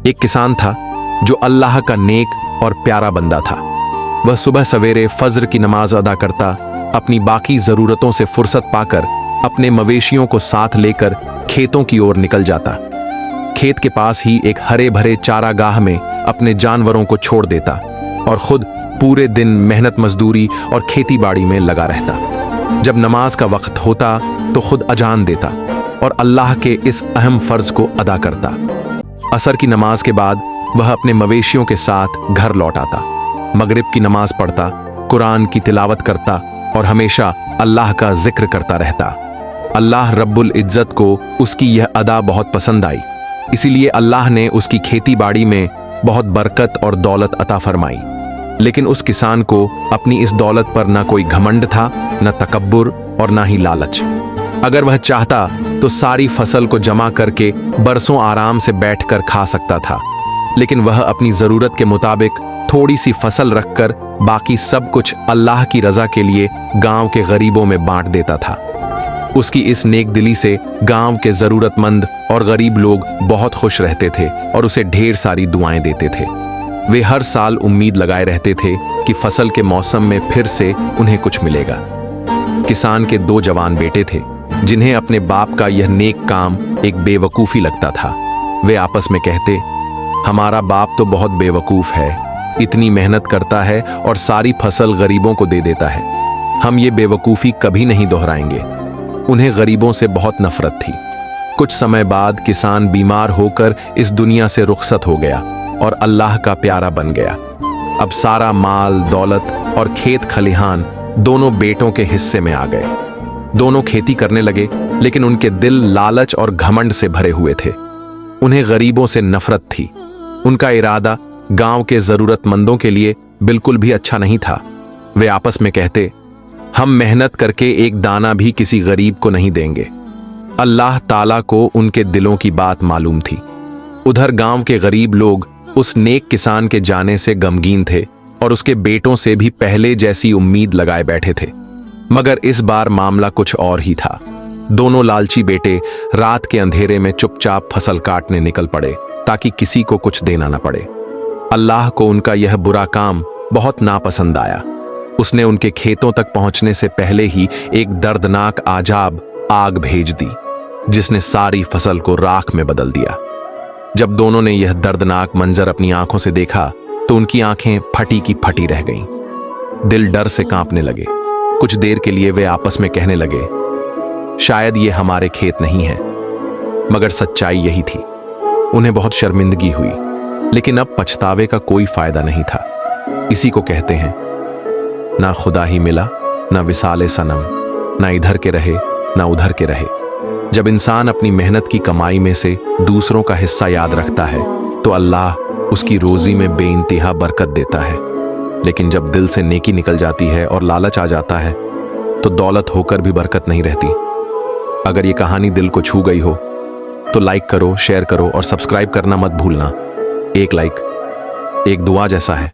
एक किसान था जो अल्लाह का नेक और प्यारा बंदा था। वह सुबह सवेरे फज्र की नमाज अदा करता, अपनी बाकी जरूरतों से फुर्सत पाकर अपने मवेशियों को साथ लेकर खेतों की ओर निकल जाता। खेत के पास ही एक हरे भरे चारागाह में अपने जानवरों को छोड़ देता और खुद पूरे दिन मेहनत मजदूरी और खेती बाड़ी में लगा रहता। जब नमाज का वक्त होता तो खुद अजान देता और अल्लाह के इस अहम फर्ज को अदा करता। असर की नमाज के बाद वह अपने मवेशियों के साथ घर लौट आता, मगरिब की नमाज पढ़ता, कुरान की तिलावत करता और हमेशा अल्लाह का जिक्र करता रहता। अल्लाह रब्बुल इज्जत को उसकी यह अदा बहुत पसंद आई, इसीलिए अल्लाह ने उसकी खेती बाड़ी में बहुत बरकत और दौलत अता फरमाई। लेकिन उस किसान को अपनी इस दौलत पर न कोई घमंड था, न तकब्बुर और न ही लालच। अगर वह चाहता तो सारी फसल को जमा करके बरसों आराम से बैठकर खा सकता था, लेकिन वह अपनी जरूरत के मुताबिक थोड़ी सी फसल रखकर बाकी सब कुछ अल्लाह की रजा के लिए गांव के गरीबों में बांट देता था। उसकी इस नेक दिली से गांव के जरूरतमंद और गरीब लोग बहुत खुश रहते थे और उसे ढेर सारी दुआएं देते थे। वे हर साल उम्मीद लगाए रहते थे कि फसल के मौसम में फिर से उन्हें कुछ मिलेगा। किसान के 2 जवान बेटे थे जिन्हें अपने बाप का यह नेक काम एक बेवकूफ़ी लगता था। वे आपस में कहते, हमारा बाप तो बहुत बेवकूफ़ है, इतनी मेहनत करता है और सारी फसल गरीबों को दे देता है। हम ये बेवकूफ़ी कभी नहीं दोहराएंगे। उन्हें गरीबों से बहुत नफरत थी। कुछ समय बाद किसान बीमार होकर इस दुनिया से रुखसत हो गया और अल्लाह का प्यारा बन गया। अब सारा माल दौलत और खेत खलिहान दोनों बेटों के हिस्से में आ गए। दोनों खेती करने लगे, लेकिन उनके दिल लालच और घमंड से भरे हुए थे। उन्हें गरीबों से नफरत थी। उनका इरादा गांव के जरूरतमंदों के लिए बिल्कुल भी अच्छा नहीं था। वे आपस में कहते, हम मेहनत करके एक दाना भी किसी गरीब को नहीं देंगे। अल्लाह ताला को उनके दिलों की बात मालूम थी। उधर गांव के गरीब लोग उस नेक किसान के जाने से गमगीन थे और उसके बेटों से भी पहले जैसी उम्मीद लगाए बैठे थे। मगर इस बार मामला कुछ और ही था। दोनों लालची बेटे रात के अंधेरे में चुपचाप फसल काटने निकल पड़े ताकि किसी को कुछ देना न पड़े। अल्लाह को उनका यह बुरा काम बहुत नापसंद आया। उसने उनके खेतों तक पहुंचने से पहले ही एक दर्दनाक आजाब आग भेज दी, जिसने सारी फसल को राख में बदल दिया। जब दोनों ने यह दर्दनाक मंजर अपनी आंखों से देखा तो उनकी आंखें फटी की फटी रह गईं। दिल डर से कांपने लगे। कुछ देर के लिए वे आपस में कहने लगे, शायद ये हमारे खेत नहीं है। मगर सच्चाई यही थी। उन्हें बहुत शर्मिंदगी हुई, लेकिन अब पछतावे का कोई फायदा नहीं था। इसी को कहते हैं, ना खुदा ही मिला, ना विसाले सनम, ना इधर के रहे ना उधर के रहे। जब इंसान अपनी मेहनत की कमाई में से दूसरों का हिस्सा याद रखता है तो अल्लाह उसकी रोजी में बेइंतहा बरकत देता है। लेकिन जब दिल से नेकी निकल जाती है और लालच आ जाता है तो दौलत होकर भी बरकत नहीं रहती। अगर ये कहानी दिल को छू गई हो तो लाइक करो, शेयर करो और सब्सक्राइब करना मत भूलना। एक लाइक एक दुआ जैसा है।